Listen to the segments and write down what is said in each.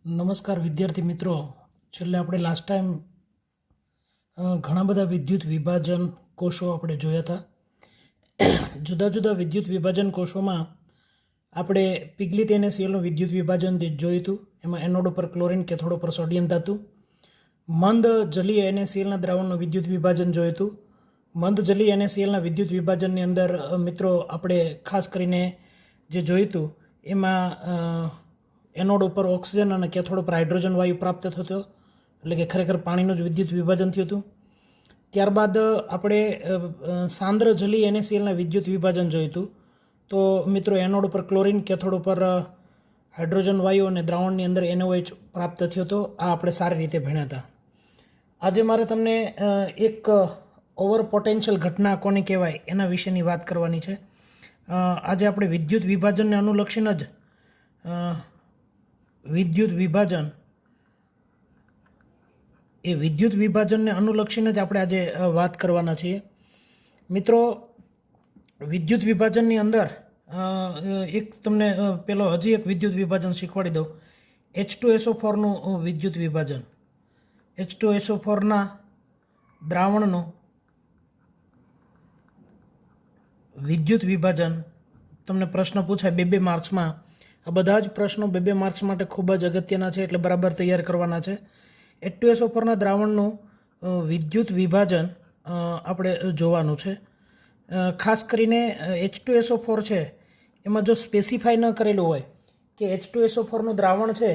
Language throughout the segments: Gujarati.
નમસ્કાર વિદ્યાર્થી મિત્રો, છેલ્લે આપણે લાસ્ટ ટાઈમ ઘણા બધા વિદ્યુત વિભાજન કોષો આપણે જોયા હતા. જુદા જુદા વિદ્યુત વિભાજન કોષોમાં આપણે પિગલિત NaClનું વિદ્યુત વિભાજન જોયું હતું. એમાં એનોડ ઉપર ક્લોરિન, કેથોડ ઉપર સોડિયમ ધાતુ. મંદ જલીય NaClના દ્રાવણનું વિદ્યુત વિભાજન જોયું હતું. મંદ જલીય NaClના વિદ્યુત વિભાજનની અંદર મિત્રો આપણે ખાસ કરીને જે જોયું હતું એમાં એનોડ ઉપર ઓક્સિજન અને કેથોડ ઉપર હાઇડ્રોજન વાયુ પ્રાપ્ત થતો, એટલે કે ખરેખર પાણીનું જ વિદ્યુત વિભાજન થયું હતું. ત્યારબાદ આપણે સાંદ્ર જલીય NaClના વિદ્યુત વિભાજન જોયું હતું. તો મિત્રો એનોડ ઉપર ક્લોરિન, કેથોડ ઉપર હાઇડ્રોજન વાયુ અને દ્રાવણની અંદર NaOH પ્રાપ્ત થયો હતો. આ આપણે સારી રીતે ભણ્યા હતા. આજે મારે તમને એક ઓવર પોટેન્શિયલ ઘટના કોને કહેવાય એના વિશેની વાત કરવાની છે. આજે આપણે વિદ્યુત વિભાજનને અનુલક્ષીને જ વિદ્યુત વિભાજનને અનુલક્ષીને જ આપણે આજે વાત કરવાના છીએ. મિત્રો, વિદ્યુત વિભાજનની અંદર એક તમને પેલો હજી એક વિદ્યુત વિભાજન શીખવાડી દઉં. H2SO4નું વિદ્યુત વિભાજન. H2SO4ના દ્રાવણનું વિદ્યુત વિભાજન તમને પ્રશ્ન પૂછાય બે માર્ક્સમાં. આ બધા જ પ્રશ્નો બે માર્ક્સ માટે ખૂબ જ અગત્યના છે, એટલે બરાબર તૈયાર કરવાના છે. H2SO4ના દ્રાવણનું વિદ્યુત વિભાજન આપણે જોવાનું છે. ખાસ કરીને H2SO4 છે એમાં જો સ્પેસિફાય ન કરેલું હોય કે H2SO4નું દ્રાવણ છે,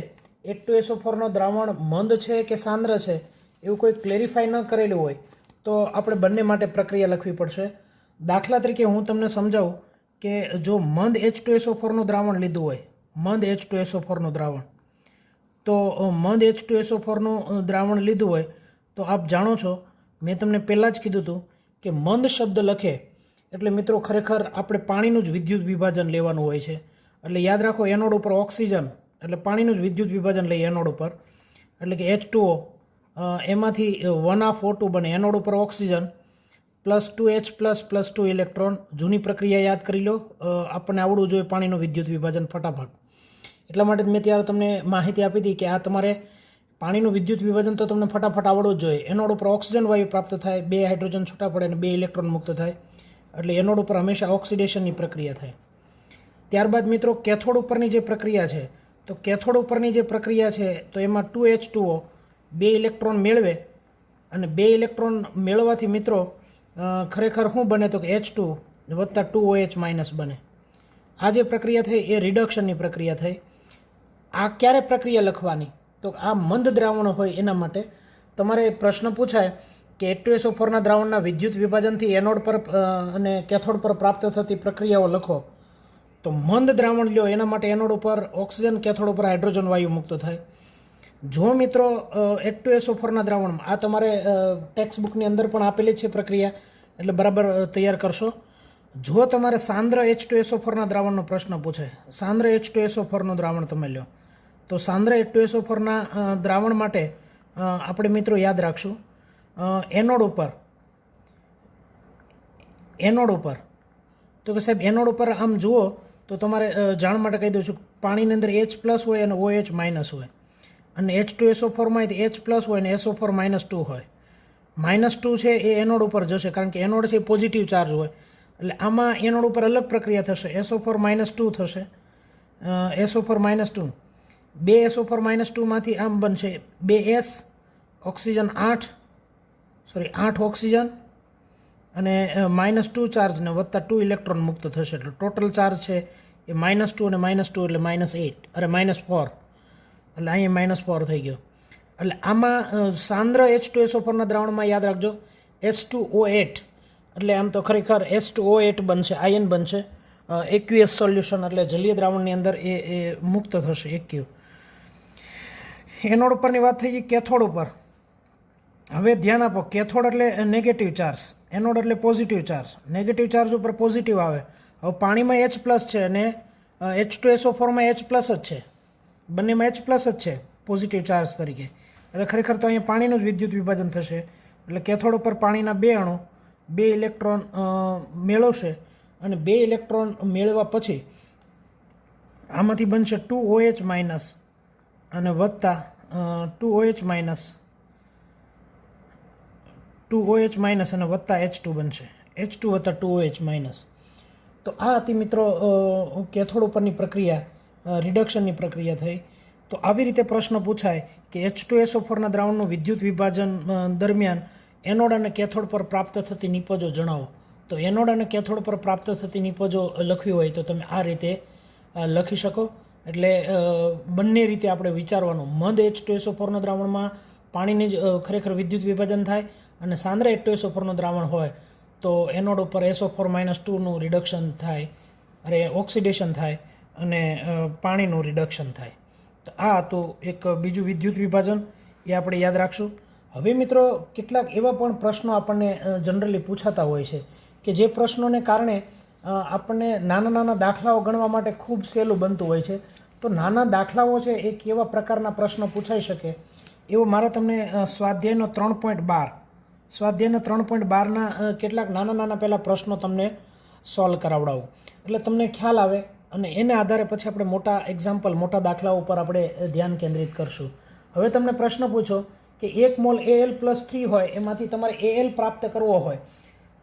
H2SO4નું દ્રાવણ મંદ છે કે સાંદ્ર છે, એવું કોઈ ક્લેરિફાય ન કરેલું હોય તો આપણે બંને માટે પ્રક્રિયા લખવી પડશે. દાખલા તરીકે હું તમને સમજાવું કે જો મંદ H2SO4નું દ્રાવણ લીધું હોય, મંદ H2SO4નું દ્રાવણ, તો મંદ H2SO4નું દ્રાવણ લીધું હોય તો આપ જાણો છો, મેં તમને પહેલાં જ કીધું હતું કે મંદ શબ્દ લખે એટલે મિત્રો ખરેખર આપણે પાણીનું જ વિદ્યુત વિભાજન લેવાનું હોય છે. એટલે યાદ રાખો, એનોડ ઉપર ઓક્સિજન એટલે પાણીનું જ વિદ્યુત વિભાજન લઈએ એનોડ ઉપર, એટલે કે H2O, એમાંથી 1O2 બને. એનોડ ઉપર ઓક્સિજન +2H +2 ઇલેક્ટ્રોન. જૂની પ્રક્રિયા યાદ કરી લો, આપણને આવડવું જોઈએ પાણીનું વિદ્યુત વિભાજન ફટાફટ. એટલા માટે મેં ત્યારે તમને માહિતી આપી હતી કે આ તમારે પાણીનું વિદ્યુત વિભાજન તો તમને ફટાફટ આવડવું જ જોઈએ. એનોડ ઉપર ઓક્સિજન વાયુ પ્રાપ્ત થાય, 2 હાઇડ્રોજન છૂટા પડે અને 2 ઇલેક્ટ્રોન મુક્ત થાય, એટલે એનોડ ઉપર હંમેશા ઓક્સિડેશનની પ્રક્રિયા થાય. ત્યારબાદ મિત્રો કેથોડ ઉપરની જે પ્રક્રિયા છે, તો કેથોડ ઉપરની જે પ્રક્રિયા છે તો એમાં 2H2O 2 ઇલેક્ટ્રોન મેળવે, અને 2 ઇલેક્ટ્રોન મેળવવાથી મિત્રો ખરેખર શું બને તો કે H2 વત્તા 2OH- બને. આ જે પ્રક્રિયા થઈ એ રિડક્શનની પ્રક્રિયા થઈ. આ ક્યારે પ્રક્રિયા લખવાની? તો આ મંદ દ્રાવણ હોય એના માટે તમારે પ્રશ્ન પૂછાય કે H2SO4ના દ્રાવણના વિદ્યુત વિભાજનથી એનોડ પર અને કેથોડ પર પ્રાપ્ત થતી પ્રક્રિયાઓ લખો. તો મંદ દ્રાવણ લ્યો એના માટે એનોડ ઉપર ઓક્સિજન, કેથોડ ઉપર હાઇડ્રોજન વાયુ મુક્ત થાય. જો મિત્રો H2SO4ના દ્રાવણમાં, આ તમારે ટેક્સ્ટ બુકની અંદર પણ આપેલી છે પ્રક્રિયા, એટલે બરાબર તૈયાર કરશો. જો તમારે સાંદ્ર H2SO4ના દ્રાવણનો પ્રશ્ન પૂછે, સાંદ્ર H2SO4નું દ્રાવણ તમે લો, તો સાંદ્ર H2SO4ના દ્રાવણ માટે આપણે મિત્રો યાદ રાખશું એનોડ ઉપર તો કે સાહેબ એનોડ ઉપર આમ જુઓ તો તમારે જાણ માટે કહી દઉં છું, પાણીની અંદર H+ હોય અને OH- હોય, અને H2SO4માં H+ હોય અને SO4 -2 હોય. -2 છે એ એનોડ ઉપર જશે, કારણ કે એનોડ છે પોઝિટિવ ચાર્જ હોય, એટલે આમાં એનોડ ઉપર અલગ પ્રક્રિયા થશે, SO4 -2 થશે. SO4 -2, 2 SO4 -2માંથી આમ બનશે 2S ઓક્સિજન 8 ઓક્સિજન અને -2 ચાર્જ ને વત્તા 2 ઇલેક્ટ્રોન મુક્ત થશે, એટલે ટોટલ ચાર્જ છે એ -2 અને -2 એટલે -8 અરે -4, એટલે અહીંયા -4 થઈ ગયો. એટલે આમાં સાંદ્ર H2SO4ના દ્રાવણમાં યાદ રાખજો H2O8, એટલે આમ તો ખરેખર H2O8 બનશે, આયન બનશે, એક્યુએસ સોલ્યુશન, એટલે જલીય દ્રાવણની અંદર એ મુક્ત થશે એક્યુ. એનોડ ઉપરની વાત થઈ ગઈ. કેથોડ ઉપર હવે ધ્યાન આપો, કેથોડ એટલે નેગેટિવ ચાર્જ, એનોડ એટલે પોઝિટિવ ચાર્જ. નેગેટિવ ચાર્જ ઉપર પોઝિટિવ આવે. હવે પાણીમાં H+ છે અને H2SO4માં H+ જ છે, બંનેમાં H+ જ છે પોઝિટિવ ચાર્જ તરીકે, એટલે ખરેખર તો અહીંયા પાણીનું જ વિદ્યુત વિભાજન થશે. એટલે કેથોડ ઉપર પાણીના 2 અણુ 2 ઇલેક્ટ્રોન મેળવશે, અને 2 ઇલેક્ટ્રોન મેળવ્યા પછી આમાંથી બનશે 2OH- અને વત્તા 2OH માઇનસ અને વત્તા H2 બનશે. H2 વત્તા 2OH માઇનસ. તો આ હતી મિત્રો કેથોડ ઉપરની પ્રક્રિયા, રિડક્શનની પ્રક્રિયા થઈ. તો આવી રીતે પ્રશ્ન પૂછાય કે H2SO4ના દ્રાવણનું વિદ્યુત વિભાજન દરમિયાન એનોડ અને કેથોડ પર પ્રાપ્ત થતી નિપજો જણાવો. તો એનોડ અને કેથોડ પર પ્રાપ્ત થતી નિપજો લખવી હોય તો તમે આ રીતે લખી શકો. એટલે બંને રીતે આપણે વિચારવાનું. મંદ H2SO4ના દ્રાવણમાં પાણીની જ ખરેખર વિદ્યુત વિભાજન થાય અને સાંદ્ર H2SO4નું દ્રાવણ હોય તો એનોડ ઉપર SO4-2નું રિડક્શન થાય, ઓક્સિડેશન થાય અને પાણીનું રિડક્શન થાય. તો આ હતું એક બીજું વિદ્યુત વિભાજન, એ આપણે યાદ રાખશું. હવે મિત્રો કેટલાક એવા પણ પ્રશ્નો આપણને જનરલી પૂછાતા હોય છે કે જે પ્રશ્નોને કારણે આપણને નાના નાના દાખલાઓ ગણવા માટે ખૂબ સહેલું બનતું હોય છે. તો નાના દાખલાઓ છે એ કેવા પ્રકારના પ્રશ્નો પૂછાઈ શકે એવો મારે તમને સ્વાધ્યાયનો 3.12ના કેટલાક નાના નાના પહેલાં પ્રશ્નો તમને સોલ્વ કરાવડાવું એટલે તમને ખ્યાલ આવે અને એને આધારે પછી આપણે મોટા એક્ઝામ્પલ, મોટા દાખલાઓ ઉપર આપણે ધ્યાન કેન્દ્રિત કરશું. હવે તમને પ્રશ્ન પૂછો કે 1 મોલ Al+3 હોય એમાંથી તમારે Al પ્રાપ્ત કરવો હોય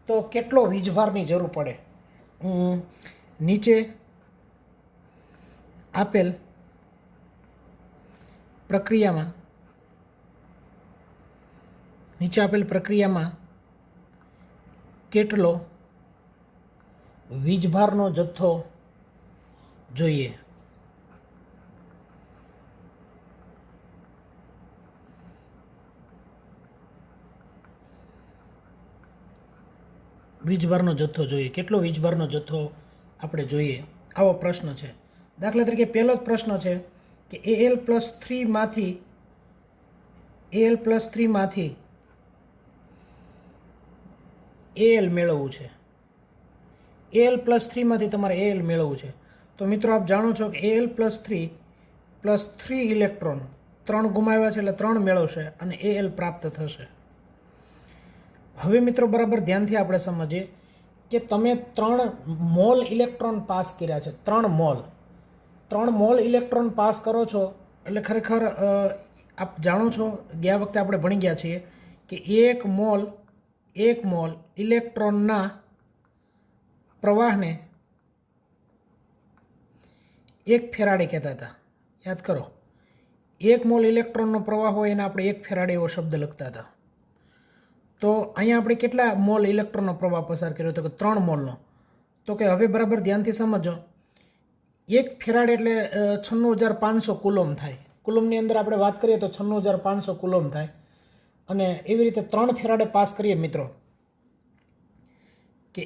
તો કેટલો વીજભારની જરૂર પડે. નીચે આપેલ પ્રક્રિયામાં કેટલો વીજભારનો જથ્થો જોઈએ. કેટલો વીજભારનો જથ્થો આપણે જોઈએ, આવો પ્રશ્ન છે. દાખલા તરીકે પહેલો જ પ્રશ્ન છે કે Al+3માંથી Al મેળવવું છે. Al+3માંથી તમારે Al મેળવવું છે. તો મિત્રો આપ જાણો છો કે Al+3 ઇલેક્ટ્રોન 3 ગુમાવ્યા છે એટલે 3 મેળવશે અને Al પ્રાપ્ત થશે. હવે મિત્રો બરાબર ધ્યાનથી આપણે સમજીએ કે તમે 3 મોલ ઇલેક્ટ્રોન પાસ કર્યા છે. 3 મોલ ઇલેક્ટ્રોન પાસ કરો છો એટલે ખરેખર આપ જાણો છો, ગયા વખતે આપણે ભણી ગયા છીએ કે 1 મોલ ઇલેક્ટ્રોનના પ્રવાહને 1 ફેરાડે કહેતા હતા. યાદ કરો, 1 મોલ ઇલેક્ટ્રોનનો પ્રવાહ હોય એને આપણે 1 ફેરાડે એવો શબ્દ લખતા હતા. તો અહીંયા આપણે કેટલા મોલ ઇલેક્ટ્રોનનો પ્રવાહ પસાર કર્યો હતો કે 3 મોલનો. તો કે હવે બરાબર ધ્યાનથી સમજો, 1 ફેરાડે એટલે 96,500 કુલોમ થાય. કુલોમની અંદર આપણે વાત કરીએ તો 96,500 કુલોમ થાય. અને એવી રીતે 3 ફેરાડે પાસ કરીએ મિત્રો કે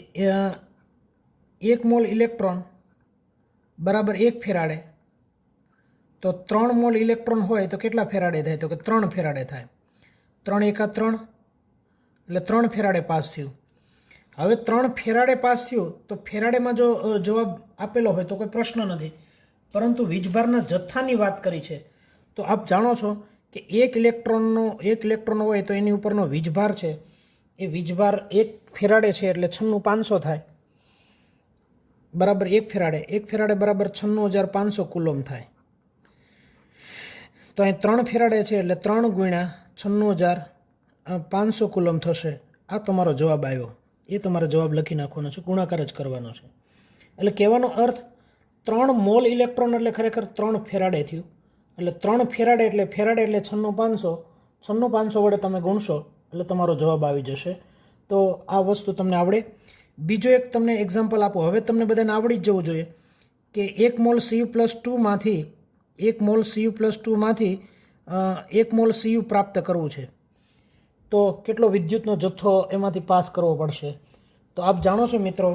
1 મોલ ઇલેક્ટ્રોન બરાબર 1 ફેરાડે. તો 3 મોલ ઇલેક્ટ્રોન હોય તો કેટલા ફેરાડે થાય? તો કે 3 ફેરાડે થાય. 3 એકા 3 એટલે 3 ફેરાડે પાસ થયું. હવે 3 ફેરાડે પાસ થયું તો ફેરાડેમાં જો જવાબ આપેલો હોય તો કોઈ પ્રશ્ન નથી, પરંતુ વીજભારના જથ્થાની વાત કરી છે. તો આપ જાણો છો કે 1 ઇલેક્ટ્રોન હોય તો એની ઉપરનો વીજભાર છે એ વીજભાર 1 ફેરાડે છે એટલે 96,500 થાય બરાબર 1 ફેરાડે. 1 ફેરાડે બરાબર 96,500 કુલોમ થાય. તો અહીં 3 ફેરાડે છે એટલે 3 ગુણ્યા 96,500 કુલોમ થશે. આ તમારો જવાબ આવ્યો. એ તમારે જવાબ લખી નાખવાનો છે, ગુણાકાર જ કરવાનો છે. એટલે કહેવાનો અર્થ 3 મોલ ઇલેક્ટ્રોન એટલે ખરેખર 3 ફેરાડે થયું. એટલે 3 ફેરાડે એટલે 96,500 વડે તમે ગુણશો એટલે તમારો જવાબ આવી જશે. તો આ વસ્તુ તમને આવડે. બીજો એક તમને એક્ઝામ્પલ આપો. હવે તમને બધાને આવડી જ જવું જોઈએ કે 1 મોલ Cu+2માંથી 1 મોલ Cu પ્રાપ્ત કરવું છે તો કેટલો વિદ્યુતનો જથ્થો એમાંથી પાસ કરવો પડશે. તો આપ જાણો છો મિત્રો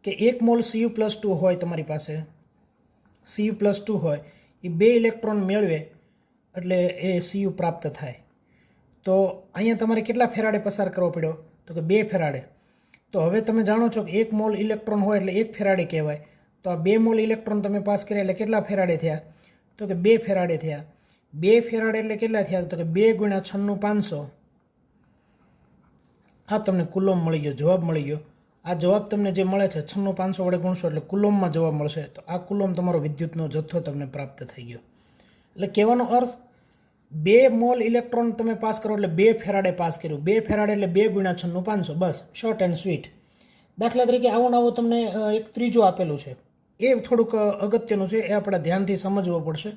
કે 1 મોલ Cu+2 હોય તમારી પાસે, Cu+2 હોય એ 2 ઇલેક્ટ્રોન મેળવે એટલે એ Cu પ્રાપ્ત થાય. તો અહીંયા તમારે કેટલા ફેરાડે પસાર કરવો પડ્યો? તો કે 2 ફેરાડે. તો હવે તમે જાણો છો કે 1 મોલ ઇલેક્ટ્રોન હોય એટલે 1 ફેરાડે કહેવાય. તો આ 2 મોલ ઇલેક્ટ્રોન તમે પાસ કર્યા એટલે કેટલા ફેરાડે થયા? તો કે 2 ફેરાડે થયા. 2 ફેરાડે એટલે કેટલા થયા? તો કે 2 ગુણ્યા 96,500. આ તમને કુલોમ મળી ગયો, જવાબ મળી ગયો. આ જવાબ તમને જે મળે છે 96,500 વડે ગુણશો એટલે કુલોમમાં જવાબ મળશે. તો આ કુલોમ તમારો વિદ્યુતનો જથ્થો તમને પ્રાપ્ત થઈ ગયો. એટલે કહેવાનો અર્થ 2 મોલ ઇલેક્ટ્રોન તમે પાસ કરો એટલે 2 ફેરાડે પાસ કર્યું. 2 ફેરાડે એટલે 2 ગુણ્યા 96 500. બસ, શોર્ટ એન્ડ સ્વીટ. દાખલા તરીકે આવું આવું તમને એક ત્રીજું આપેલું છે, એ થોડુંક અગત્યનું છે, એ આપણે ધ્યાનથી સમજવું પડશે.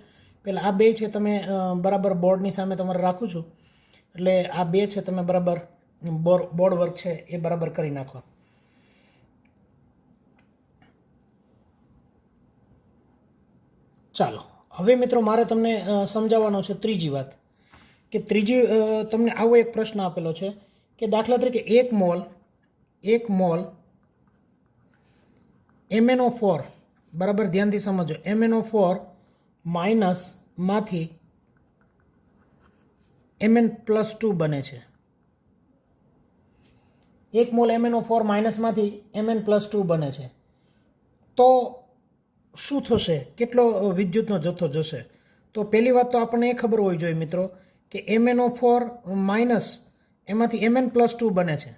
પહેલાં આ 2 છે તમે બરાબર બોર્ડની સામે તમારે રાખું છું, એટલે આ 2 છે તમે બરાબર બોર્ડ વર્ક છે એ બરાબર કરી નાખો. ચાલો, હવે મિત્રો મારે તમને સમજાવવાનો છે ત્રીજી વાત, કે ત્રીજી તમને આવો એક પ્રશ્ન આપેલો છે કે દાખલા તરીકે 1 મોલ MnO4, બરાબર ધ્યાનથી સમજો, MnO4 માઇનસ માંથી Mn+2 બને છે. 1 મોલ MnO4 માઇનસમાંથી Mn+2 બને છે. તો શું થશે, કેટલો વિદ્યુતનો જથ્થો જશે? તો પહેલી વાત તો આપણને એ ખબર હોવી જોઈએ મિત્રો કે MnO4 માઇનસ એમાંથી Mn+2 બને છે.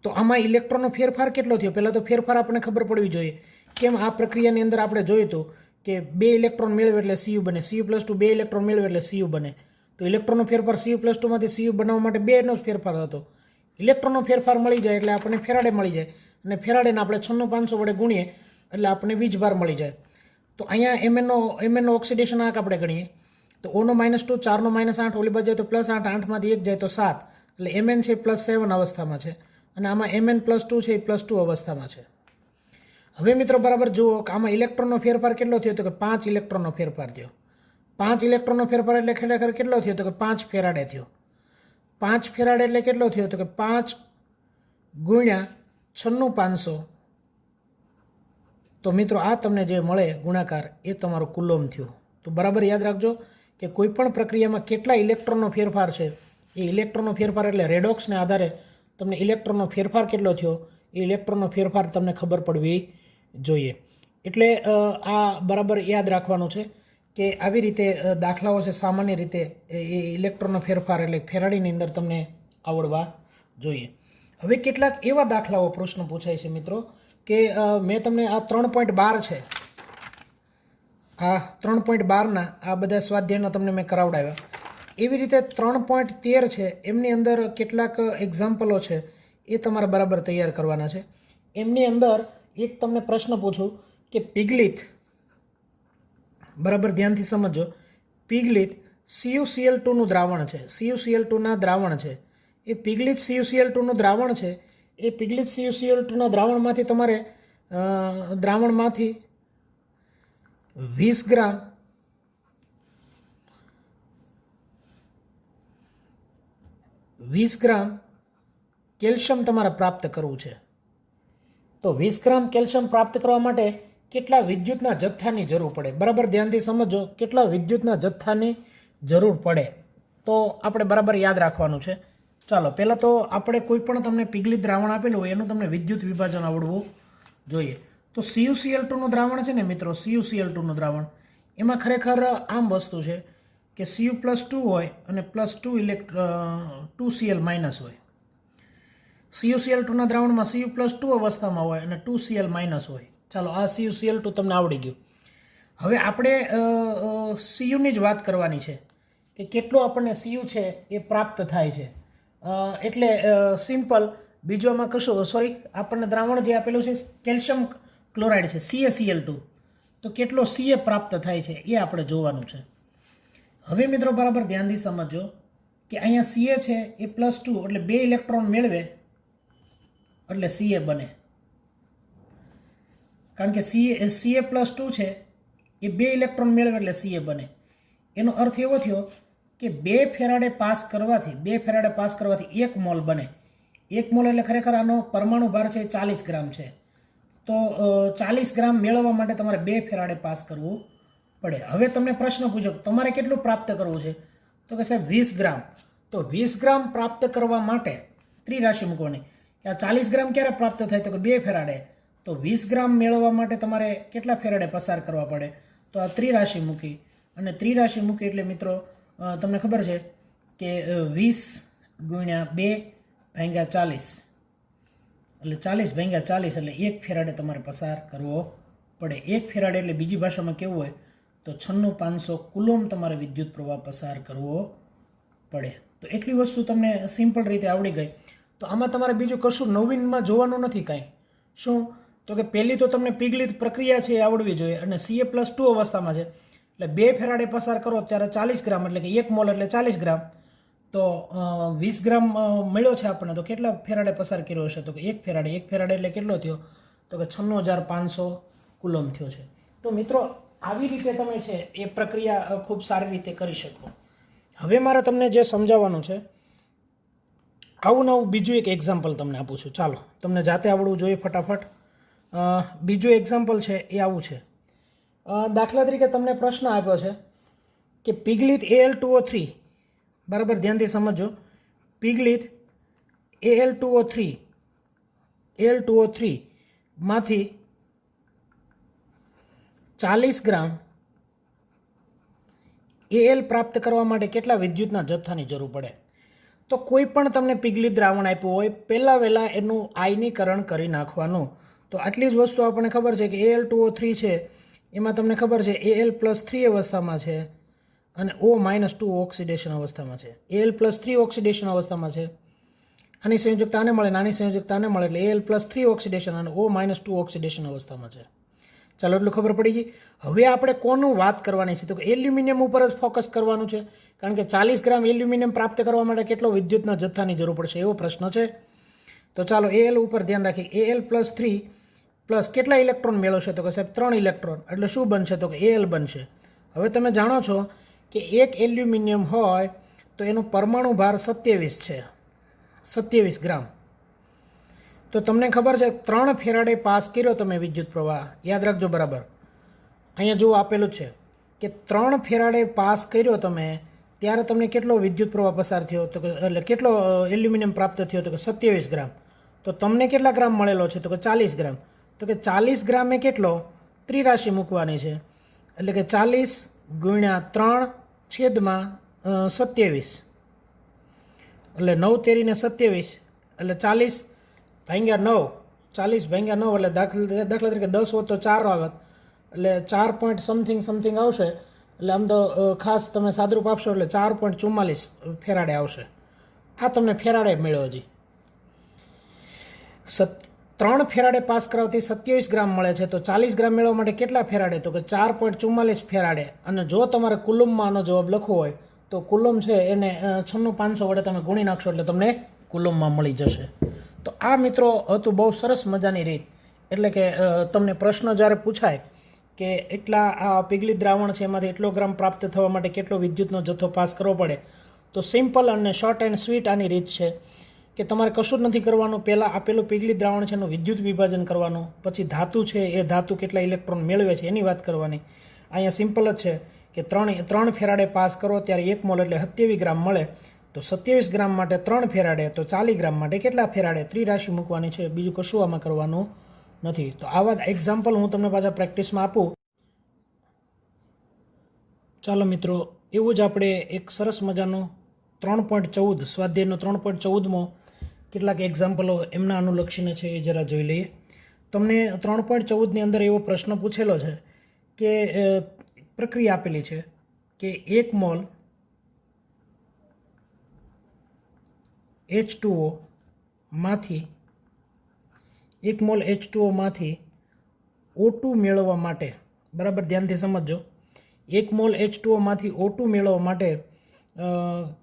તો આમાં ઇલેક્ટ્રોનનો ફેરફાર કેટલો થયો? પહેલાં તો ફેરફાર આપણને ખબર પડવી જોઈએ. કેમ આ પ્રક્રિયાની અંદર આપણે જોયું હતું કે 2 ઇલેક્ટ્રોન મેળવે એટલે Cu બને, Cu+2 2 ઇલેક્ટ્રોન મેળવે એટલે Cu બને. તો ઇલેક્ટ્રોનનો ફેરફાર Cu+2 માંથી Cu બનાવવા માટે 2 નો ફેરફાર હતો. ઇલેક્ટ્રોનનો ફેરફાર મળી જાય એટલે આપણને ફેરાડે મળી જાય, અને ફેરાડેને આપણે 96 વડે ગુણીએ એટલે આપણને વીજભાર મળી જાય. તો અહીંયા Mnનો ઓક્સિડેશન આંક આપણે ગણીએ તો O-2 4 -8 ઓલી બાજુ જાય તો +8, 8માંથી 1 જાય તો 7, એટલે Mn છે +7 અવસ્થામાં છે, અને આમાં Mn+2 છે એ +2 અવસ્થામાં છે. હવે મિત્રો બરાબર જુઓ કે આમાં ઇલેક્ટ્રોનનો ફેરફાર કેટલો થયો? તો કે 5 ઇલેક્ટ્રોનનો ફેરફાર થયો. 5 ઇલેક્ટ્રોનનો ફેરફાર એટલે ખરેખર કેટલો થયો? તો કે 5 ફેરાડે થયો. 5 ફેરાડે એટલે કેટલો થયો? તો કે 5 ગુણ્યા 96 500. તો મિત્રો આ તમને જે મળે ગુણાકાર એ તમારો કુલોમ્બ થયો. તો બરાબર યાદ રાખજો કે કોઈ પણ પ્રક્રિયામાં કેટલા ઇલેક્ટ્રોનનો ફેરફાર છે, એ ઇલેક્ટ્રોનનો ફેરફાર એટલે રેડોક્સને આધારે તમને ઇલેક્ટ્રોનનો ફેરફાર કેટલો થયો એ ઇલેક્ટ્રોનનો ફેરફાર તમને ખબર પડવી જોઈએ. એટલે આ બરાબર યાદ રાખવાનું છે કે આવી રીતે દાખલાઓ છે સામાન્ય રીતે એ ઇલેક્ટ્રોનનો ફેરફાર એટલે ફેરાડેની અંદર તમને આવડવા જોઈએ. હવે કેટલાક એવા દાખલાઓ પ્રશ્ન પૂછાય છે મિત્રો કે મેં તમને આ 3.12 છે, આ 3.12ના આ બધા સ્વાધ્યાયના તમને મેં કરાવડાવ્યા. એવી રીતે 3.13 છે, એમની અંદર કેટલાક એક્ઝામ્પલો છે એ તમારે બરાબર તૈયાર કરવાના છે. એમની અંદર એક તમને પ્રશ્ન પૂછું કે પિગલિત, બરાબર ધ્યાનથી સમજો, પિગલિત CuCl2નું દ્રાવણ છે, CuCl2ના દ્રાવણ છે. એ પિગલિત CuCl2નું દ્રાવણ છે, એ પિગલિત CuCl2ના દ્રાવણમાંથી તમારે દ્રાવણમાંથી 20 ગ્રામ કેલ્શિયમ તમારે પ્રાપ્ત કરવું છે. તો 20 ગ્રામ કેલ્શિયમ પ્રાપ્ત કરવા માટે કેટલા વિદ્યુતના જથ્થાની જરૂર પડે? બરાબર ધ્યાનથી સમજો, કેટલા વિદ્યુતના જથ્થાની જરૂર પડે તો આપણે બરાબર યાદ રાખવાનું છે. ચાલો, પહેલાં તો આપણે કોઈ પણ તમને પિગલિત દ્રાવણ આપેલું હોય એનું તમને વિદ્યુત વિભાજન આવડવું જોઈએ. તો CuCl2નું દ્રાવણ છે ને મિત્રો, CuCl2નું દ્રાવણ એમાં ખરેખર આમ વસ્તુ છે કે Cu+2 હોય અને +2 Cl- હોય. CuCl2ના દ્રાવણમાં Cu+2 અવસ્થામાં હોય અને 2 Cl- હોય. ચાલો, આ CuCl2 તમને આવડી ગયું. હવે આપણે Cuની જ વાત કરવાની છે કે કેટલું આપણને Cu છે એ પ્રાપ્ત થાય છે. એટલે સિમ્પલ, બીજું આમાં કશું આપણને દ્રાવણ જે આપેલું છે કેલ્શિયમ ક્લોરાઇડ છે CaCl2, તો કેટલો Ca પ્રાપ્ત થાય છે એ આપણે જોવાનું છે. હવે મિત્રો બરાબર ધ્યાનથી સમજો કે અહીંયા Ca છે એ +2 એટલે 2 ઇલેક્ટ્રોન મેળવે એટલે Ca બને. કારણ કે Ca+2 છે એ 2 ઇલેક્ટ્રોન મેળવે એટલે Ca બને. એનો અર્થ એવો થયો કે 2 ફેરાડે પાસ કરવાથી 1 મોલ બને. 1 મોલ એટલે ખરેખર આનો પરમાણુ ભાર છે 40 ગ્રામ છે. તો 40 ગ્રામ મેળવવા માટે તમારે 2 ફેરાડે પાસ કરવું પડે. હવે તમને પ્રશ્ન પૂછો તમારે કેટલું પ્રાપ્ત કરવું છે? તો કે સાહેબ 20 ગ્રામ. તો 20 ગ્રામ પ્રાપ્ત કરવા માટે ત્રિરાશિ મૂકવાની કે આ 40 ગ્રામ ક્યારે પ્રાપ્ત થાય? તો કે 2 ફેરાડે. તો 20 ગ્રામ મેળવવા માટે તમારે કેટલા ફેરાડે પસાર કરવા પડે? તો આ ત્રિરાશિ મૂકી, અને ત્રિરાશિ મૂકી એટલે મિત્રો તમને ખબર છે કે 20 ગુણ્યા 2 ભાગ્યા 40 એટલે 40 ભાગ્યા 40 એટલે 1 ફેરાડે તમારે પસાર કરવો પડે. 1 ફેરાડે એટલે બીજી ભાષામાં કેવું હોય તો 96,500 કુલોમ તમારે વિદ્યુત પ્રવાહ પસાર કરવો પડે. તો એટલી વસ્તુ તમને સિમ્પલ રીતે આવડી ગઈ. તો આમાં તમારે બીજું કશું નવીનમાં જોવાનું નથી કાંઈ. શું તો કે પહેલી તો તમને પિગલિત પ્રક્રિયા છે એ આવડવી જોઈએ અને Ca+2 અવસ્થામાં છે એટલે 2 ફેરાડે પસાર કરો ત્યારે 40 ગ્રામ એટલે કે 1 મોલ એટલે 40 ગ્રામ. તો 20 ગ્રામ મળ્યો છે આપણને. તો કેટલા ફેરાડે પસાર કર્યો હશે તો કે 1 ફેરાડે. 1 ફેરાડે એટલે કેટલો થયો તો કે 96,500 કુલોમ થયો છે. તો મિત્રો આવી રીતે તમે છે એ પ્રક્રિયા ખૂબ સારી રીતે કરી શકો. હવે મારે તમને જે સમજાવવાનું છે આવું નવું બીજું એક એક્ઝામ્પલ તમને આપું છું. ચાલો તમને જાતે આવડવું જોઈએ ફટાફટ. બીજું એક્ઝામ્પલ છે એ આવું છે. દાખલા તરીકે તમને પ્રશ્ન આપ્યો છે કે પિગલિત Al2O3 બરાબર ધ્યાનથી સમજો. પિગલિત Al2O3 માંથી 40 ગ્રામ Al પ્રાપ્ત કરવા માટે કેટલા વિદ્યુતના જથ્થાની જરૂર પડે. તો કોઈ પણ તમને પિગલિત દ્રાવણ આપ્યું હોય પહેલાં એનું આયનીકરણ કરી નાખવાનું. તો આટલી જ વસ્તુ આપણને ખબર છે કે Al2O3 છે એમાં તમને ખબર છે Al+3 અવસ્થામાં છે અને O-2 ઓક્સિડેશન અવસ્થામાં છે. Al+3 ઓક્સિડેશન અવસ્થામાં છે. આની સંયોજકતા આને મળે નાની સંયોજકતા આને મળે એટલે Al+3 ઓક્સિડેશન અને O-2 ઓક્સિડેશન અવસ્થામાં છે. ચાલો એટલું ખબર પડી ગઈ. હવે આપણે કોનું વાત કરવાની છે તો કે એલ્યુમિનિયમ ઉપર જ ફોકસ કરવાનું છે કારણ કે 40 ગ્રામ એલ્યુમિનિયમ પ્રાપ્ત કરવા માટે કેટલો વિદ્યુતના જથ્થાની જરૂર પડશે એવો પ્રશ્ન છે. તો ચાલો Al ઉપર ધ્યાન રાખીએ. Al+3 પ્લસ કેટલા ઇલેક્ટ્રોન મેળવશે તો કે સાહેબ 3 ઇલેક્ટ્રોન એટલે શું બનશે તો કે Al બનશે. હવે તમે જાણો છો કે એક એલ્યુમિનિયમ હોય તો એનો પરમાણુ ભાર 27 છે, 27 ગ્રામ. તો તમને ખબર છે 3 ફેરાડે પાસ કર્યો તમે વિદ્યુત પ્રવાહ, યાદ રાખજો બરાબર. અહીંયા જો આપેલું છે કે 3 ફેરાડે પાસ કર્યો તમે ત્યારે તમને કેટલો વિદ્યુત પ્રવાહ પસાર થયો તો કે એટલે કેટલો એલ્યુમિનિયમ પ્રાપ્ત થયો તો કે 27 ગ્રામ. તો તમને કેટલા ગ્રામ મળેલો છે તો કે 40 ગ્રામ. તો કે 40 ગ્રામે કેટલો ત્રિરાશિ મૂકવાની છે એટલે કે 40 ગુણ્યા 3/27 એટલે 9 તેરીને 27 એટલે 40 ભાગ્યા 9, 40 ભાગ્યા 9 એટલે દાખલા તરીકે 10 હોત તો 4 આવત એટલે 4 પોઈન્ટ સમથિંગ આવશે. એટલે આમ તો ખાસ તમે સાદરૂપ આપશો એટલે 4.44 ફેરાડે આવશે. આ તમને ફેરાડે મળ્યો. હજી 3 ફેરાડે પાસ કરાવતી 27 ગ્રામ મળે છે. તો 40 ગ્રામ મેળવવા માટે કેટલા ફેરાડે તો કે 4.44 ફેરાડે. અને જો તમારે કુલમમાં આનો જવાબ લખવો હોય તો કુલમ છે એને 96,500 વડે તમે ગુણી નાખશો એટલે તમને કુલમમાં મળી જશે. તો આ મિત્રો હતું બહુ સરસ મજાની રીત. એટલે કે તમને પ્રશ્ન જ્યારે પૂછાય કે એટલા આ પિગલિત દ્રાવણ છે એમાંથી એટલો ગ્રામ પ્રાપ્ત થવા માટે કેટલો વિદ્યુતનો જથ્થો પાસ કરવો પડે તો સિમ્પલ અને શોર્ટ એન્ડ સ્વીટ આની રીત છે કે તમારે કશું જ નથી કરવાનું. પહેલાં આપેલું પિગલિત દ્રાવણ છે એનું વિદ્યુત વિભાજન કરવાનું, પછી ધાતુ છે એ ધાતુ કેટલા ઇલેક્ટ્રોન મેળવે છે એની વાત કરવાની. અહીંયા સિમ્પલ જ છે કે 3 ફેરાડે પાસ કરો ત્યારે 1 મોલ એટલે 27 ગ્રામ મળે. તો 27 ગ્રામ માટે 3 ફેરાડે તો 40 ગ્રામ માટે કેટલા ફેરાડે ત્રિરાશિ મૂકવાની છે. બીજું કશું આમાં કરવાનું નથી. તો આવા એક્ઝામ્પલ હું તમને પાછા પ્રેક્ટિસમાં આપું. ચાલો મિત્રો એવું જ આપણે એક સરસ મજાનું 3.14 સ્વાધ્યાયનો 3.14માં કેટલાક એક્ઝામ્પલો એમના અનુલક્ષીને છે એ જરા જોઈ લઈએ. તમને 3.14ની અંદર એવો પ્રશ્ન પૂછેલો છે કે પ્રક્રિયા આપેલી છે કે 1 મોલ H2O માંથી 1 મોલ H2O માંથી O2 મેળવવા માટે બરાબર ધ્યાનથી સમજો. 1 મોલ H2O માંથી O2 મેળવવા માટે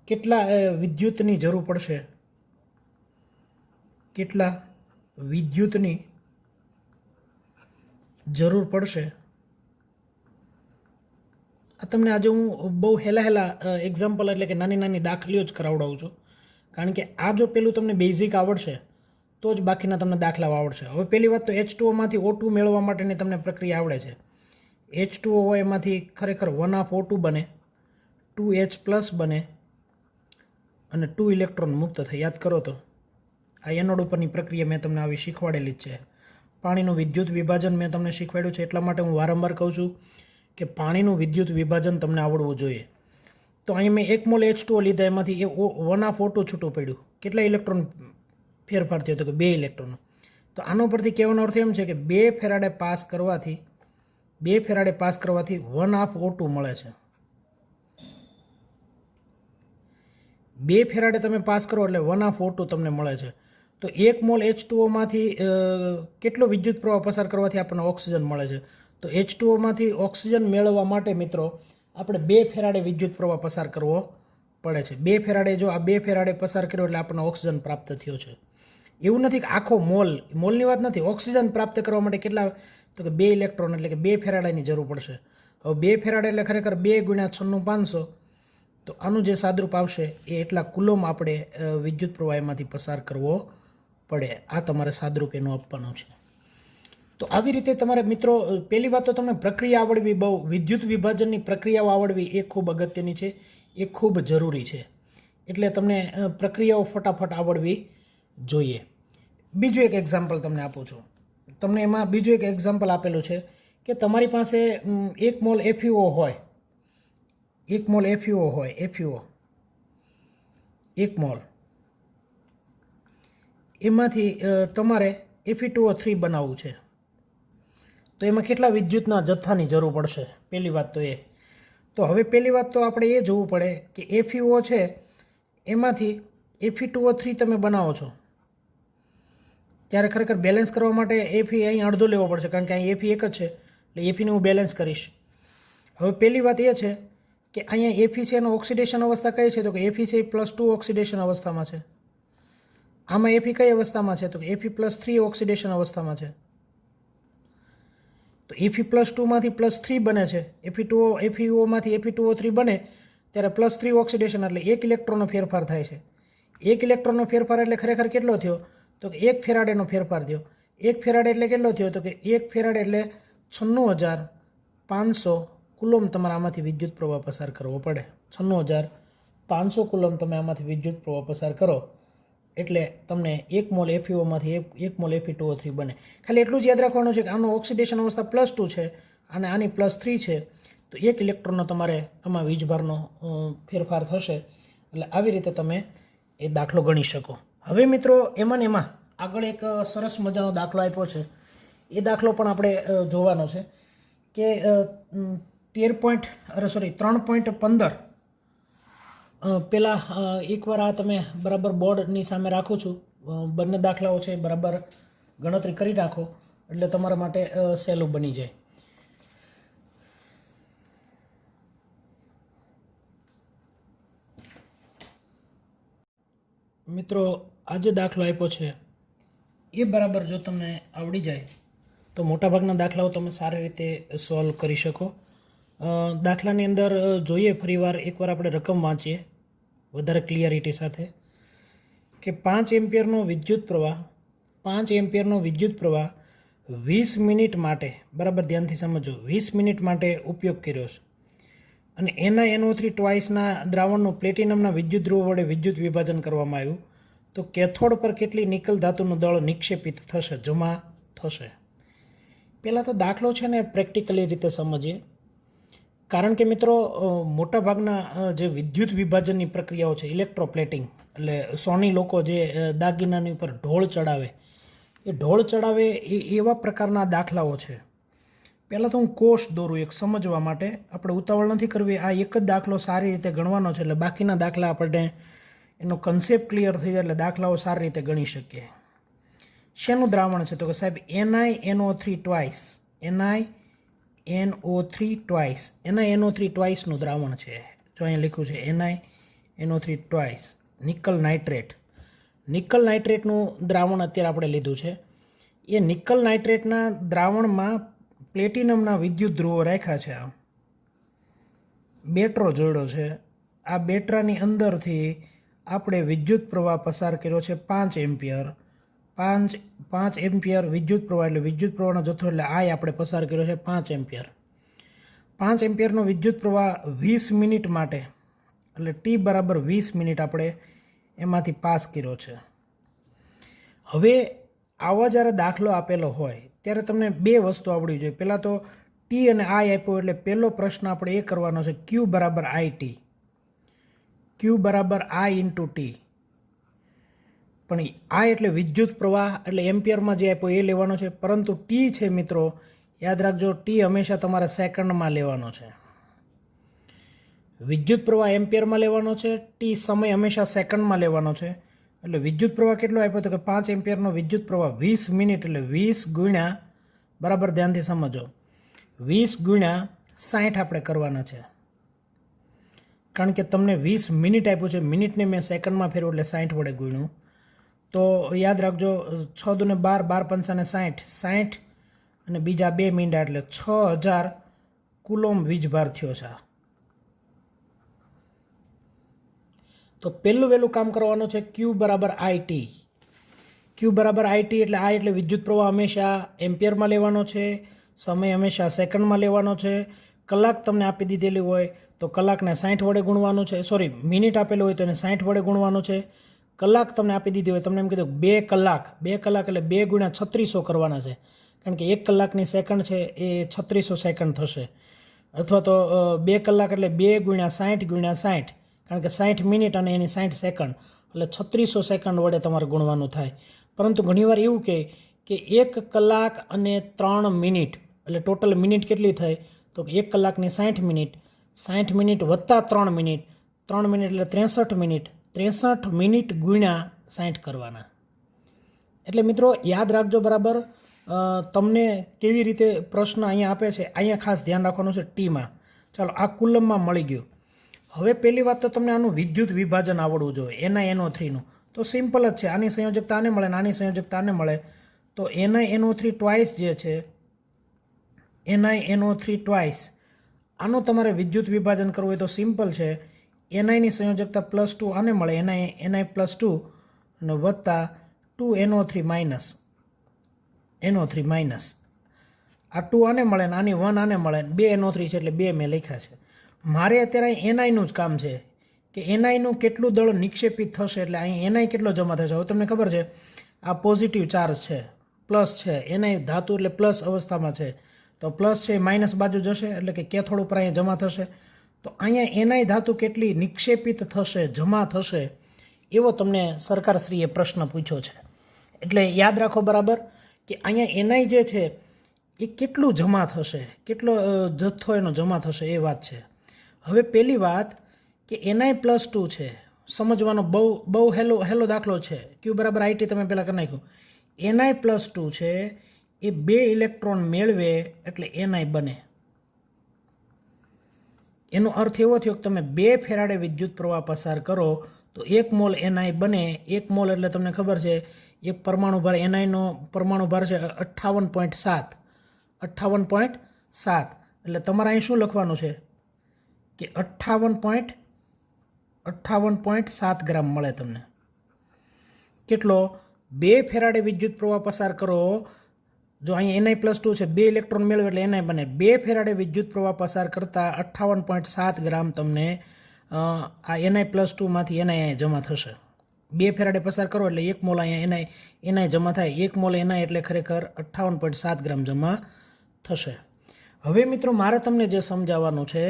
કેટલા વિદ્યુતની જરૂર પડશે, કેટલા વિદ્યુતની જરૂર પડશે. આ તમને આજે હું બહુ હેલા એક્ઝામ્પલ એટલે કે નાની દાખલીઓ જ કરાવડાવું છું કારણ કે આ જો પેલું તમને બેઝિક આવડશે તો જ બાકીના તમને દાખલાઓ આવડશે. હવે પહેલી વાત તો H2O માંથી O2 મેળવવા માટેની તમને પ્રક્રિયા આવડે છે. H2O હોય એમાંથી ખરેખર 1/O2 બને, 2H+ બને અને 2 ઇલેક્ટ્રોન મુક્ત થાય. યાદ કરો તો આ એનોડ ઉપરની પ્રક્રિયા મેં તમને આવી શીખવાડેલી જ છે. પાણીનું વિદ્યુત વિભાજન મેં તમને શીખવાડ્યું છે એટલા માટે હું વારંવાર કહું છું કે પાણીનું વિદ્યુત વિભાજન તમને આવડવું જોઈએ. તો અહીં મેં 1 મોલ H2O લીધા એમાંથી 1/O2 છૂટું પડ્યું. કેટલા ઇલેક્ટ્રોન ફેરફાર થયો તો કે 2 ઇલેક્ટ્રોન. તો આનો પરથી કહેવાનો અર્થ એમ છે કે 2 ફેરાડે પાસ કરવાથી 2 ફેરાડે પાસ કરવાથી 1/2 O2 મળે છે. 2 ફેરાડે તમે પાસ કરો એટલે 1/2 O2 તમને મળે છે. તો 1 મોલ H2O માંથી કેટલો વિદ્યુત પ્રવાહ પસાર કરવાથી આપણને ઓક્સિજન મળે છે? તો H2O માંથી ઓક્સિજન મેળવવા માટે મિત્રો આપણે 2 ફેરાડે વિદ્યુત પ્રવાહ પસાર કરવો પડે છે. 2 ફેરાડે જો આ 2 ફેરાડે પસાર કર્યો એટલે આપણને ઓક્સિજન પ્રાપ્ત થયો છે. એવું નથી કે આખો મોલની વાત નથી. ઓક્સિજન પ્રાપ્ત કરવા માટે કેટલા? તો કે 2 ઇલેક્ટ્રોન એટલે કે 2 ફેરાડેની જરૂર પડશે. હવે 2 ફેરાડે એટલે ખરેખર 2 × 96,500. તો આનું જે સાદરૂપ આવશે એ એટલા કુલોમ આપણે વિદ્યુત પ્રવાહ એમાંથી પસાર કરવો પડે. આ તમારે સાદરૂપ એનું આપવાનું છે. તો આવી રીતે તમારે મિત્રો પહેલી વાત તો તમને પ્રક્રિયા આવડવી બહુ વિદ્યુત વિભાજનની પ્રક્રિયાઓ આવડવી એ ખૂબ અગત્યની છે, એ ખૂબ જરૂરી છે. એટલે તમને પ્રક્રિયાઓ ફટાફટ આવડવી જોઈએ. બીજું એક એક્ઝામ્પલ તમને આપું છું. તમને એમાં બીજું એક એક્ઝામ્પલ આપેલું છે કે તમારી પાસે 1 મોલ FeO હોય, 1 મોલ FeO હોય, FeO 1 મોલ, એમાંથી તમારે Fe2O3 બનાવવું છે. તો એમાં કેટલા વિદ્યુતના જથ્થાની જરૂર પડશે? પહેલી વાત તો એ. તો હવે પહેલી વાત તો આપણે એ જોવું પડે કે FeO છે એમાંથી Fe2O3 તમે બનાવો છો ત્યારે ખરેખર બેલેન્સ કરવા માટે Fe અહીં અડધો લેવો પડશે, કારણ કે અહીં Fe એક જ છે એટલે Feને હું બેલેન્સ કરીશ. હવે પહેલી વાત એ છે કે અહીંયા Fe છે એનો ઓક્સિડેશન અવસ્થા કઈ છે? તો કે Fe છે +2 ઓક્સિડેશન અવસ્થામાં છે. આમાં Fe કઈ અવસ્થામાં છે? તો કે Fe+3 ઓક્સિડેશન અવસ્થામાં છે. તો Fe+2 માંથી +3 બને છે, FeO માંથી Fe2O3 બને ત્યારે +3 ઓક્સિડેશન એટલે 1 ઇલેક્ટ્રોનનો ફેરફાર થાય છે. 1 ઇલેક્ટ્રોનનો ફેરફાર એટલે ખરેખર કેટલો થયો? તો કે 1 ફેરાડેનો ફેરફાર થયો. 1 ફેરાડે એટલે કેટલો થયો? તો કે 1 ફેરાડે એટલે 96,500 કુલોમ તમારે આમાંથી વિદ્યુત પ્રવાહ પસાર કરવો પડે. 96,500 કુલોમ તમે આમાંથી વિદ્યુત પ્રવાહ પસાર કરો એટલે તમને 1 મોલ FeO માંથી 1 મોલ Fe2O3 બને. ખાલી એટલું જ યાદ રાખવાનું છે કે આનો ઓક્સિડેશન અવસ્થા +2 છે અને આની +3 છે. તો 1 ઇલેક્ટ્રોનનો તમારે આમાં વીજભારનો ફેરફાર થશે. એટલે આવી રીતે તમે એ દાખલો ગણી શકો. હવે મિત્રો એમાં આગળ એક સરસ મજાનો દાખલો આપ્યો છે. એ દાખલો પણ આપણે જોવાનો છે કે 3.15 પહેલાં એકવાર આ તમે બરાબર બોર્ડની સામે રાખું છું, બંને દાખલાઓ છે બરાબર ગણતરી કરી નાખો એટલે તમારા માટે સહેલું બની જાય. મિત્રો આ જે દાખલો આપ્યો છે એ બરાબર જો તમને આવડી જાય તો મોટાભાગના દાખલાઓ તમે સારી રીતે સોલ્વ કરી શકો. દાખલાની અંદર જોઈએ ફરીવાર એકવાર આપણે રકમ વાંચીએ વધારે ક્લિયરિટી સાથે કે 5 એમ્પિયરનો વિદ્યુત પ્રવાહ 20 મિનિટ માટે, બરાબર ધ્યાનથી સમજો, 20 મિનિટ માટે ઉપયોગ કર્યો છે અને NiNO3 ટ્વાઇસના દ્રાવણનું પ્લેટિનમના વિદ્યુત ધ્રુવ વડે વિદ્યુત વિભાજન કરવામાં આવ્યું. તો કેથોડ પર કેટલી નિકલ ધાતુનું દળ નિક્ષેપિત થશે, જમા થશે? પહેલાં તો દાખલો છે ને પ્રેક્ટિકલી રીતે સમજીએ, કારણ કે મિત્રો મોટાભાગના જે વિદ્યુત વિભાજનની પ્રક્રિયાઓ છે, ઇલેક્ટ્રોપ્લેટિંગ, એટલે સોની લોકો જે દાગીનાની ઉપર ઢોળ ચડાવે એ એવા પ્રકારના દાખલાઓ છે. પહેલાં તો હું કોષ દોરું એક સમજવા માટે, આપણે ઉતાવળ નથી કરવી. આ એક જ દાખલો સારી રીતે ગણવાનો છે એટલે બાકીના દાખલા આપણને એનો કન્સેપ્ટ ક્લિયર થઈ જાય એટલે દાખલાઓ સારી રીતે ગણી શકીએ. શેનું દ્રાવણ છે? તો કે સાહેબ NiNO3 ટ્વાઇસ, NiNO3 ટ્વાઇસનું દ્રાવણ છે. જો અહીંયા લખ્યું છે NiNO3 ટ્વાઇસ, નિકલ નાઇટ્રેટનું દ્રાવણ અત્યારે આપણે લીધું છે. એ નિકલ નાઇટ્રેટના દ્રાવણમાં પ્લેટિનમના વિદ્યુત ધ્રુવો રાખ્યા છે. આ બેટરો જોડ્યો છે. આ બેટરાની અંદરથી આપણે વિદ્યુત પ્રવાહ પસાર કર્યો છે 5 એમ્પિયર. 5 એમ્પિયર વિદ્યુત પ્રવાહ એટલે વિદ્યુત પ્રવાહનો જથ્થો એટલે આય આપણે પસાર કર્યો છે 5 એમ્પિયર. 5 એમ્પિયરનો વિદ્યુત પ્રવાહ 20 મિનિટ માટે એટલે T બરાબર 20 મિનિટ આપણે એમાંથી પાસ કર્યો છે. હવે આવા જ્યારે દાખલો આપેલો હોય ત્યારે તમને 2 વસ્તુ આવડવી જોઈએ. પહેલાં તો T અને I આપ્યો એટલે પહેલો પ્રશ્ન આપણે એ કરવાનો છે Q બરાબર IT, Q બરાબર I ઇન્ટુ T. પણ I એટલે વિદ્યુત પ્રવાહ એટલે એમ્પિયરમાં જે આપ્યો એ લેવાનો છે, પરંતુ T છે મિત્રો યાદ રાખજો ટી હંમેશા તમારે સેકન્ડમાં લેવાનો છે, વિદ્યુત પ્રવાહ એમ્પિયરમાં લેવાનો છે, ટી સમય હંમેશા સેકન્ડમાં લેવાનો છે. એટલે વિદ્યુત પ્રવાહ કેટલો આપ્યો તો કે 5 એમ્પિયરનો વિદ્યુત પ્રવાહ 20 મિનિટ એટલે 20 ગુણ્યા, બરાબર ધ્યાનથી સમજો, 20 ગુણ્યા 60 આપણે કરવાના છે, કારણ કે તમને 20 મિનિટ આપ્યું છે, મિનિટને મેં સેકન્ડમાં ફેરવું એટલે 60 વડે ગુણ્યું. તો યાદ રાખજો 6 દુને 12, 12 પંચાને 60, 60 અને બીજા 2 મીંડા એટલે 6000 કુલોમ્બ વીજભાર થયો છે. તો પહેલું વહેલું કામ કરવાનું છે ક્યુ બરાબર આઈટી. ક્યુ બરાબર આઈટી એટલે આ એટલે વિદ્યુત પ્રવાહ હંમેશા એમ્પિયરમાં લેવાનો છે, સમય હંમેશા સેકન્ડમાં લેવાનો છે. કલાક તમને આપી દીધેલી હોય તો કલાકને 60 વડે ગુણવાનું છે, સોરી મિનિટ આપેલું હોય તો એને 60 વડે ગુણવાનું છે. કલાક તમને આપી દીધી હોય, તમને એમ કીધું 2 કલાક, 2 કલાક એટલે 2 ગુણ્યા 3600 કરવાના છે, કારણ કે 1 કલાકની સેકન્ડ છે એ 3600 સેકન્ડ થશે. અથવા તો 2 કલાક એટલે 2 ગુણ્યા 60 ગુણ્યા 60, કારણ કે 60 મિનિટ અને એની 60 સેકન્ડ એટલે 3600 સેકન્ડ વડે તમારે ગુણવાનું થાય. પરંતુ ઘણીવાર એવું કહે કે 1 કલાક અને 3 મિનિટ એટલે ટોટલ મિનિટ કેટલી થઈ તો 1 કલાકની 60 મિનિટ, 60 મિનિટ વત્તા 3 મિનિટ, 3 મિનિટ એટલે 63 મિનિટ, 63 મિનિટ ગુણ્યા 60 કરવાના. એટલે મિત્રો યાદ રાખજો બરાબર. તમને કેવી રીતે પ્રશ્ન અહીંયા આપે છે, અહીંયા ખાસ ધ્યાન રાખવાનું છે ટીમાં. ચાલો આ કુલમમાં મળી ગયું. હવે પહેલી વાત તો તમને આનું વિદ્યુત વિભાજન આવડવું જોઈએ, NiNO3નું. તો સિમ્પલ જ છે, આની સંયોજકતા આને મળે, આની સંયોજકતા આને મળે. તો NiNO3 ટ્વાઇસ જે છે, NiNO3 ટ્વાઇસ, આનું તમારે વિદ્યુત વિભાજન કરવું હોય તો સિમ્પલ છે. Niની સંયોજકતા +2 આને મળે, Ni +2 અને વત્તા 2NO3 માઇનસ, NO3 માઇનસ, આ 2 આને મળે ને આની 1 આને મળે, 2 NO3 છે એટલે 2 મેં લખ્યા છે. મારે અત્યારે અહીં Niનું જ કામ છે કે Niનું કેટલું દળ નિક્ષેપિત થશે, એટલે અહીં Ni કેટલો જમા થશે. હવે તમને ખબર છે આ પોઝિટિવ ચાર્જ છે, પ્લસ છે, Ni ધાતુ એટલે પ્લસ અવસ્થામાં છે, તો પ્લસ છે માઇનસ બાજુ જશે એટલે કે કેથોડ ઉપર અહીંયા જમા થશે. તો અહીંયા Ni ધાતુ કેટલી નિક્ષેપિત થશે, જમા થશે, એવો તમને સરકારશ્રીએ પ્રશ્ન પૂછ્યો છે. એટલે યાદ રાખો બરાબર કે અહીંયા Ni જે છે એ કેટલું જમા થશે, કેટલો જથ્થો એનો જમા થશે એ વાત છે. હવે પહેલી વાત કે Ni +2 છે, સમજવાનો બહુ હેલો દાખલો છે. ક્યુ બરાબર આઈટી તમે પહેલાં કરી નાખ્યું. Ni +2 છે એ 2 ઇલેક્ટ્રોન મેળવે એટલે Ni બને. એનો અર્થ એવો થયો કે તમે 2 ફેરાડે વિદ્યુત પ્રવાહ પસાર કરો તો 1 મોલ Ni બને. 1 મોલ એટલે તમને ખબર છે એક પરમાણુ ભાર, Niનો પરમાણુ ભાર છે 58.7, 58.7. એટલે તમારે અહીં શું લખવાનું છે કે 58.7 ગ્રામ મળે તમને. કેટલો? 2 ફેરાડે વિદ્યુત પ્રવાહ પસાર કરો, જો અહીંયા Ni +2 છે, 2 ઇલેક્ટ્રોન મેળવે એટલે Ni બને. 2 ફેરાડે વિદ્યુત પ્રવાહ પસાર કરતાં 58.7 ગ્રામ તમને આ Ni +2 માંથી Ni જમા થશે. 2 ફેરાડે પસાર કરો એટલે 1 મોલ અહીંયા Ni જમા થાય. 1 મોલ Ni એટલે ખરેખર 58.7 ગ્રામ જમા થશે. હવે મિત્રો મારે તમને જે સમજાવવાનું છે,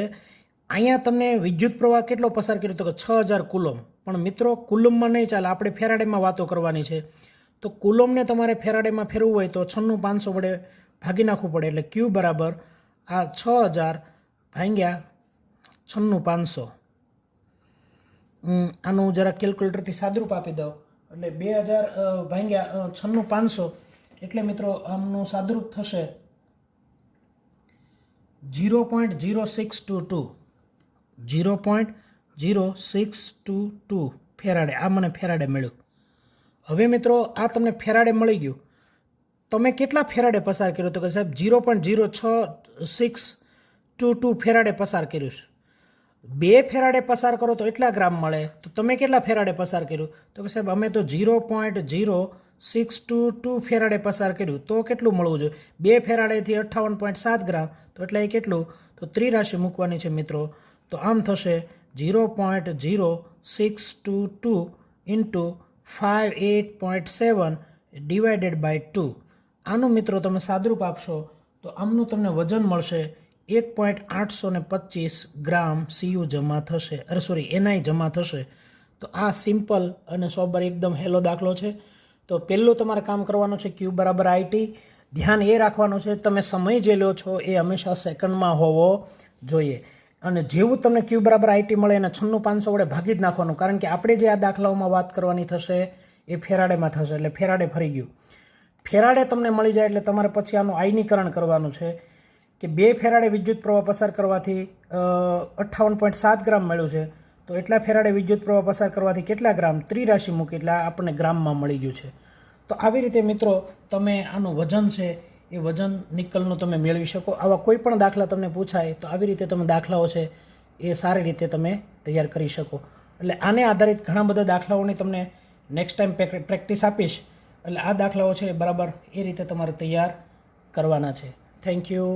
અહીંયા તમને વિદ્યુત પ્રવાહ કેટલો પસાર કર્યો તો કે 6000 કુલોમ. પણ મિત્રો કુલોમમાં નહીં ચાલે, આપણે ફેરાડેમાં વાતો કરવાની છે. તો કુલોમને તમારે ફેરાડેમાં ફેરવું હોય તો 96500 વડે ભાગી નાખવું પડે. એટલે ક્યુ બરાબર આ 6000 ભાગ્યા 96500. આનું જરા કેલ્ક્યુલેટરથી સાદરૂપ આપી દઉં એટલે 2000 ભાગ્યા 96500 એટલે મિત્રો આમનું સાદરૂપ થશે 0.0622, 0.0622 ફેરાડે. આ મને ફેરાડે મળ્યું. હવે મિત્રો આ તમને ફેરાડે મળી ગયું. તમે કેટલા ફેરાડે પસાર કર્યો તો કે સાહેબ 0.0622 ફેરાડે પસાર કર્યું છે. 2 ફેરાડે પસાર કરો તો એટલા ગ્રામ મળે. તો તમે કેટલા ફેરાડે પસાર કર્યું તો કે સાહેબ અમે તો 0.0622 ફેરાડે પસાર કર્યું. તો કેટલું મળવું જોઈએ? 2 ફેરાડેથી 58.7 ગ્રામ, તો એટલે એ કેટલું? તો ત્રિરાશિ મૂકવાની છે મિત્રો. તો આમ થશે 0.0622 ઇન્ટુ 58.7 ડિવાઇડેડ બાય 2. આનું મિત્રો તમે સાદરૂપ આપશો તો આમનું તમને વજન મળશે 1.825 ગ્રામ Cu જમા થશે, Ni જમા થશે. તો આ સિમ્પલ અને સોબર એકદમ હેલો દાખલો છે. તો પહેલું તમારે કામ કરવાનું છે ક્યુ બરાબર આઈટી. ધ્યાન એ રાખવાનું છે તમે સમય જે લો છો એ હંમેશા સેકન્ડમાં હોવો જોઈએ. અને જેવું તમને ક્યુ બરાબર આઈટી મળે એને 96,500 વડે ભાગી જ નાખવાનું, કારણ કે આપણે જે આ દાખલાઓમાં વાત કરવાની થશે એ ફેરાડેમાં થશે. એટલે ફેરાડે ફરી ગયું. ફેરાડે તમને મળી જાય એટલે તમારે પછી આનું આયનીકરણ કરવાનું છે કે 2 ફેરાડે વિદ્યુત પ્રવાહ પસાર કરવાથી 58.7 ગ્રામ મળ્યું છે, તો એટલા ફેરાડે વિદ્યુત પ્રવાહ પસાર કરવાથી કેટલા ગ્રામ, ત્રિરાશિ મૂકી એટલે આપણને ગ્રામમાં મળી ગયું છે. તો આવી રીતે મિત્રો તમે આનું વજન છે એ વજન નિકલનું તમે મેળવી શકો. આવા કોઈ પણ દાખલા તમને પૂછાય તો આવી રીતે તમે દાખલાઓ છે એ સારી રીતે તમે તૈયાર કરી શકો. એટલે આને આધારિત ઘણા બધા દાખલાઓની તમને નેક્સ્ટ ટાઈમ પ્રેક્ટિસ આપીશ. એટલે આ દાખલાઓ છે બરાબર એ રીતે તમારે તૈયાર કરવાના છે. Thank you.